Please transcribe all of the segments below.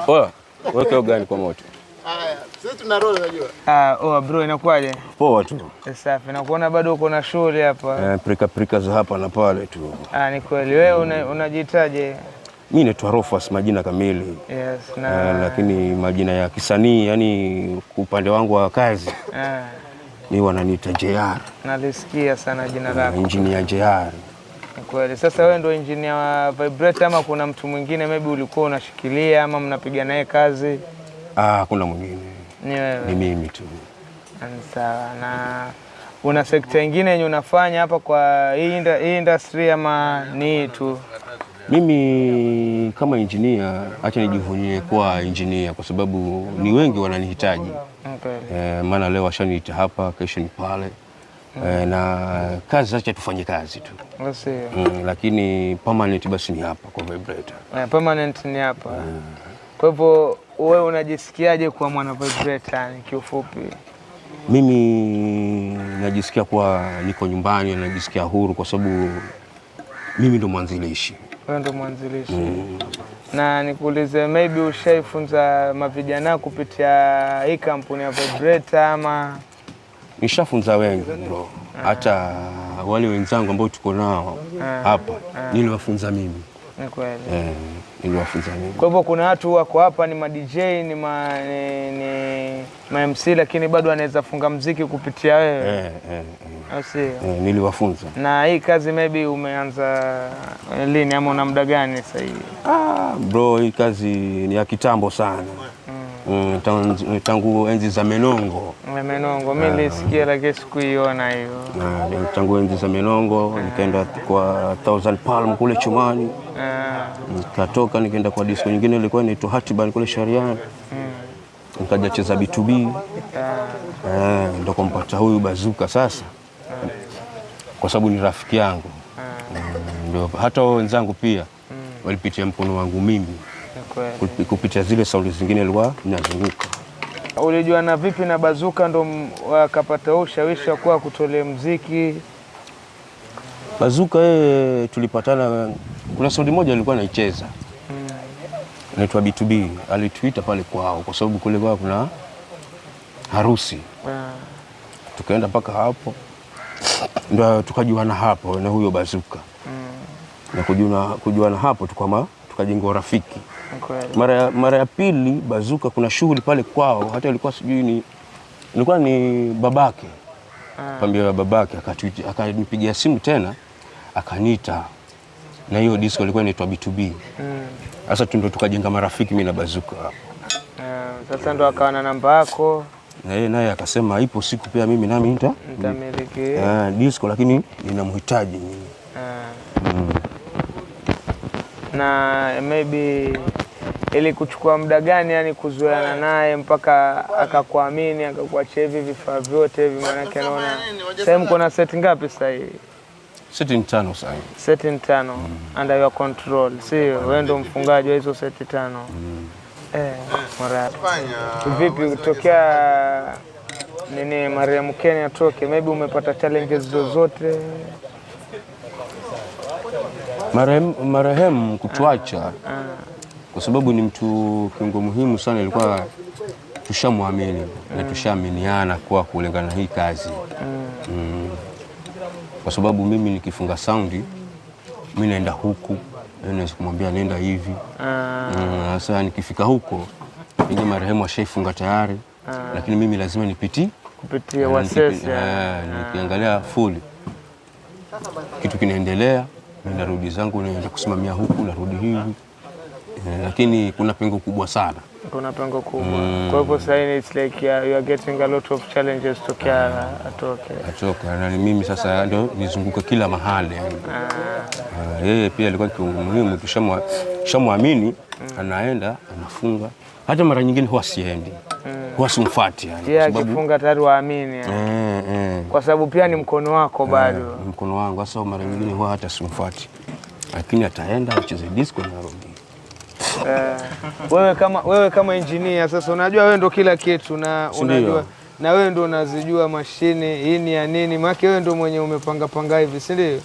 Oa, weka gani kwa moto? Haya, sisi tuna roll unajua. Bro inakuaje? Poa tu. Safi. Nakuona bado uko na shughuli hapa. Prika za hapa na pale tu. Ni kweli. Wewe unajitaje? Mimi naitwa Rofas majina kamili. Yes, lakini majina ya kisanii yani upande wangu wa kazi. Mimi wananiita JR. Nalisikia sana jina lako. Engineer JR. Kweli. Sasa wewe ndio engineer wa Vibrator ama kuna mtu mwingine maybe ulikuwa unashikilia ama mnapiga naye kazi? Kuna mwingine. Ni wewe. Ni mimi tu. Sawa. Na una sekta nyingine yenye unafanya hapa kwa hii industry ama ni tu? Mimi kama engineer acha nijivunie kuwa engineer kwa sababu ni wengi wananihitaji. Okay. Maana leo washaniita hapa, kesho ni pale. Na kazi acha tufanye kazi tu. Lakini permanent basi ni hapa kwa Vibrator. Permanent ni hapa. Kwa hivyo wewe unajisikiaje kwa mwana Vibrator kiufupi? Mimi najisikia kuwa niko nyumbani, najisikia huru kwa sababu mimi ndo mwanzilishi. Wewe ndo mwanzilishi. Na nikuulize maybe ushaifunza mavijana kupitia hii kampuni ya Vibrator ama? Nishafunza wengi bro. Hata wale wenzangu ambao tuko nao hapa niliwafunza mimi. Ni kweli. Niliwafunza mimi. Kwa hivyo kuna watu wako hapa ni ma DJ ni ma MC lakini bado anaweza funga muziki kupitia wewe. Niliwafunza. Na hii kazi maybe umeanza lini ama una muda gani sasa hivi? Bro, hii kazi ni ya kitambo sana. Tangu enzi za Menongo. Menongo, mimi nilisikia lakini sikuiona hiyo. Tangu enzi za Menongo, nikaenda kwa 1000 Palm kule Chumani. Nikatoka nikaenda kwa disco nyingine ilikuwa inaitwa Hatiban kule Shariani. Nikaja cheza B2B. Ndio kumpata huyu Bazuka sasa. Kwa sababu ni rafiki yangu. Ndio hata wenzangu pia walipitia mkono wangu mimi. Kupitia zile sauti zingine ilikuwa inazunguka. Ulijua na vipi na Bazuka ndo wakapata ushawishi kwa kutolea muziki? Bazuka tulipatana, kuna sauti moja alikuwa anaicheza. Inaitwa B2B, alituita pale kwao kwa sababu kule kwao kuna harusi. Tukaenda mpaka hapo. Ndio tukajuana hapo na huyo Bazuka. Na kujuana hapo tukajenga urafiki. Mara ya pili Bazuka kuna shughuli pale kwao, hata ilikuwa sijui ilikuwa ni babake. Pambia babake akanipigia simu tena akaniita. Na hiyo disco ilikuwa inaitwa B2B. Sasa ndio tukajenga marafiki mimi na Bazuka hapo. Sasa ndo akawa na namba yako. Na yeye naye akasema ipo siku pia mimi nami nitamiliki disco lakini ninamhitaji mimi. Na maybe ili kuchukua muda gani yani kuzoeana naye mpaka akakuamini akakuachia hivi vifaa vyote hivi maana yake anaona sasa mko na set ngapi sasa hivi? Set 5 sasa. Set 5 under your control. Sio wewe ndo mfungaji wa hizo set 5. Mara vipi kutokea Mariam Kenya atoke maybe umepata challenges zozote? Marehemu kutuacha kwa sababu ni mtu kiungo muhimu sana, ilikuwa tushamwamini na tushaaminiana kwa kulingana hii kazi. Kwa sababu mimi nikifunga soundi mimi naenda huku, naweza kumwambia nenda hivi. Sasa nikifika huko inge marehemu ashaifunga tayari, lakini mimi lazima kupitia wasesi. Nikiangalia fully kitu kinaendelea, narudi zangu naenda kusimamia huku, narudi hivi. Lakini kuna pengo kubwa sana. Kuna pengo kubwa. Kwa hivyo sasa it's like you are getting a lot of challenges atoke. Na mimi sasa ndio nizunguka kila mahali yani. Yeye pia alikuwa muhimu, tushamwamini anaenda anafunga. Hata mara nyingine huwa siendi. Huwa simfuati yani. Yeye akifunga tayari waamini yani. Kwa sababu pia ni mkono wako bado. Mkono wangu sasa mara nyingine huwa hata simfuati. Lakini ataenda acheze disco na rudi. Wewe kama engineer sasa unajua wewe ndo kila kitu na unajua na wewe ndo unazijua mashine hii ni ya nini, maana wewe ndo mwenye umepanga hivi, si ndio?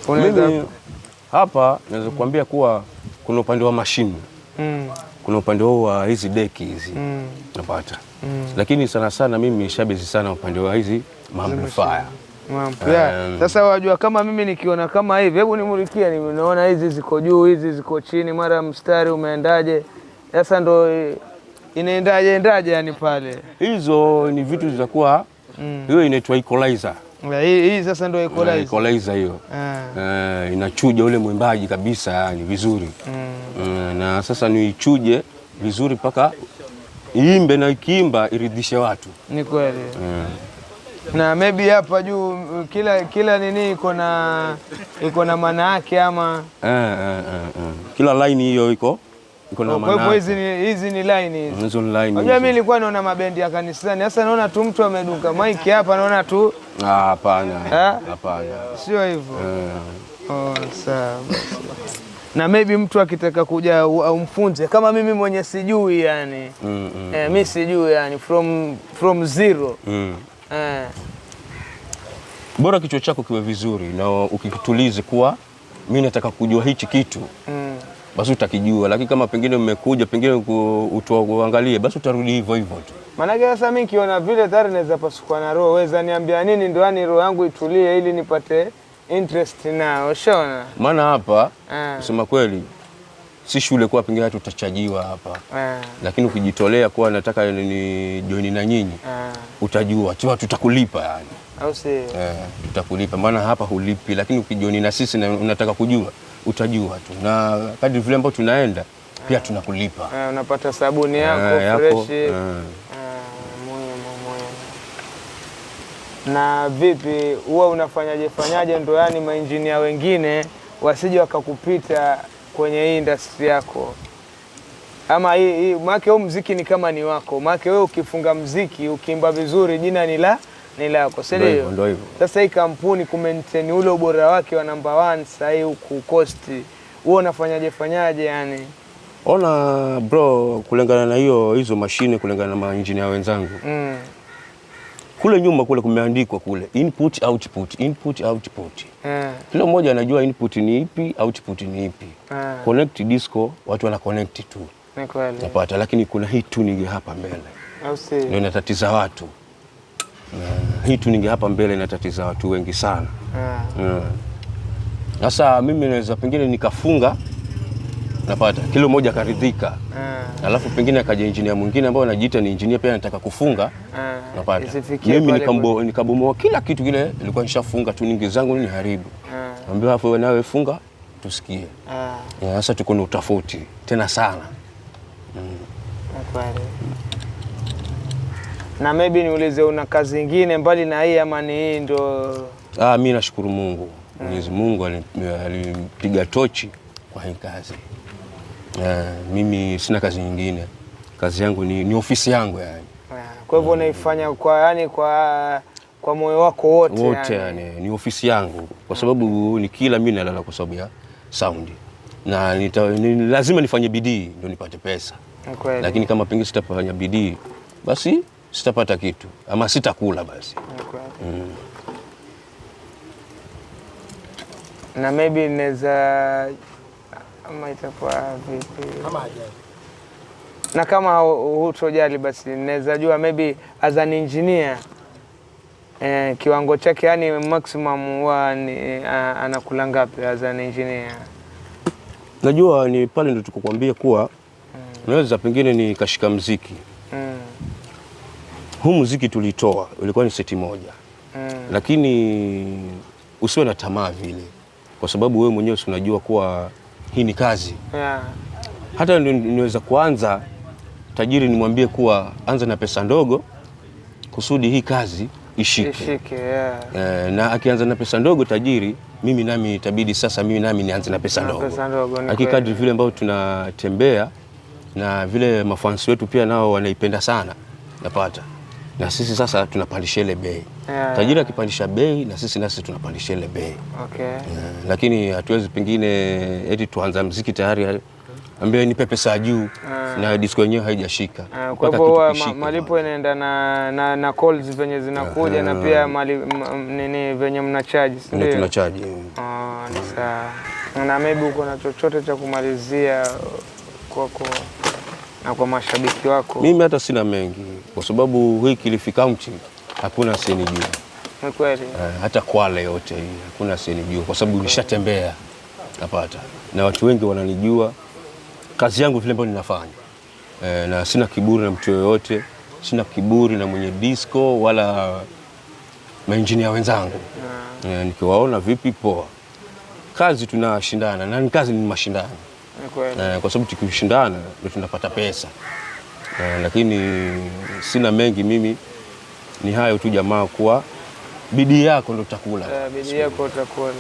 Mimi hapa naweza kuambia kuwa kuna upande wa mashine kuna upande wao wa hizi deki hizi napata, lakini sana sana mimi shabezi sana upande wa hizi amplifier. Sasa wajua kama mimi nikiona kama hivi, hebu nimulikia, nimeona hizi ziko juu, hizi ziko chini, mara mstari umeendaje? Sasa ndo endaje yani pale? Hizo ni vitu zitakuwa hiyo inaitwa equalizer. Hii sasa ndo equalizer. Equalizer hiyo. Inachuja ule mwimbaji kabisa yani vizuri. Na sasa niichuje vizuri mpaka iimbe, na ikiimba iridhishe watu. Ni kweli. Na maybe hapa juu kila nini iko na maana yake ama kila line hiyo iko na maana. Kwa hivyo hizi ni line hizi. Hizo line. Unajua mimi nilikuwa naona mabendi ya kanisani. Sasa naona tu mtu amedunga mic hapa, naona tu hapana. Sio hivyo. Sawa. Na maybe mtu akitaka kuja au mfunze kama mimi mwenye sijui yani. Mimi sijui yani from zero. Bora kichwa chako kiwe vizuri na ukikitulize kuwa mimi nataka kujua hichi kitu. Basi utakijua, lakini kama pengine mmekuja pengine uangalie, basi utarudi hivyo hivyo tu. Maana sasa mimi kiona vile tayari naweza pasukwa na roho, weza niambia nini ndo yani roho yangu itulie ili nipate interest nao, ushaona? Maana hapa kusema kweli si shule kwa pengine hata utachajiwa hapa. Lakini ukijitolea kwa nataka ni join na nyinyi, utajua tu tutakulipa yani. Au si? Tutakulipa, maana hapa hulipi, lakini ukijioni na sisi na unataka kujua utajua tu, na kadri vile ambao tunaenda pia tunakulipa. Unapata sabuni yako fresh. Na vipi huwa unafanyaje ndo yani maengineer wengine wasije wakakupita kwenye hii industry yako? Ama hii maana huu muziki ni kama ni wako, maana wewe ukifunga muziki ukiimba vizuri jina ni lako, si ndio? Ndio hivyo. Sasa hii kampuni kumaintain ule ubora wake wa number 1 sasa hii kucost, wewe unafanyaje yani? Ona bro, kulingana na hizo mashine, kulingana na maengineer wenzangu. Kule nyuma kule kumeandikwa kule input output, input output. Kila mmoja anajua input ni ipi, output ni ipi. Connect disco, watu wana connect tu. Ni kweli. Napata, lakini kuna hii tuning hapa mbele. Au si? Ndio inatatiza watu. Hii tuning hapa mbele inatatiza watu wengi sana. Sasa mimi naweza pengine nikafunga, napata kilo moja karidhika. Alafu pengine akaja engineer mwingine ambao anajiita ni engineer pia anataka kufunga. Napata. Mimi nikabomoa kila kitu kile nilikuwa nishafunga, tuning zangu ni haribu. Naambia hapo wewe nawe funga tusikie. Sasa tuko na utofauti tena sana. Kweli. Na maybe niulize, una kazi nyingine mbali na hii ama ni hii ndo? Mimi nashukuru Mungu. Mwenyezi Mungu alipiga tochi kwa hii kazi. Mimi sina kazi nyingine. Kazi yangu ni ofisi yangu yani. Kwa hivyo unaifanya kwa moyo wako wote yani. Ni ofisi yangu kwa sababu nikila mimi nalala kwa sababu ya sound. Na lazima nifanye bidii ndio nipate pesa. Lakini kama pengine sitafanya bidii basi sitapata kitu ama sitakula basi. Na maybe naweza ama itakuwa vipi? Kama ajali. Na kama hutojali basi naweza jua maybe as an engineer kiwango chake yani maximum huwa anakula ngapi as an engineer? Najua ni pale ndo tukokuambia kuwa naweza pengine nikashika muziki. Huu muziki tulitoa ulikuwa ni seti moja. Lakini usiwe na tamaa vile, kwa sababu wewe mwenyewe unajua kuwa hii ni kazi. Hata niweza kuanza tajiri nimwambie kuwa anza na pesa ndogo kusudi hii kazi ishike. Na akianza na pesa ndogo tajiri, mimi nami itabidi sasa mimi nami nianze na pesa ndogo. Lakini kadri vile ambao tunatembea na vile mafansi wetu pia nao wanaipenda sana, napata. Na sisi sasa tunapandisha ile bei. Tajiri akipandisha bei na sisi tunapandisha ile bei. Lakini hatuwezi pengine eti tuanza muziki tayari ambaye ni pesa juu na disco yenyewe haijashika. Kwa hivyo malipo inaenda na calls venye zinakuja na pia nini venye mnacharge, ndio tunacharge. Ni sawa. Na maybe uko na chochote cha kumalizia kwako na kwa mashabiki wako? Mimi hata sina mengi kwa sababu hii Kilifi County hakuna asenijua. Ni kweli? Hata Kwale yote hii hakuna asenijua kwa sababu nishatembea napata. Na watu wengi wananijua kazi yangu vile ambavyo ninafanya. Na sina kiburi na mtu yoyote, sina kiburi na mwenye disco wala maengineer wenzangu. Nikiwaona vipi poa. Kazi tunashindana na kazi ni mashindano. Kwa sababu tukishindana ndio tunapata pesa. Lakini sina mengi mimi, ni hayo tu jamaa, kuwa bidii yako ndio utakula. Bidii yako utakula.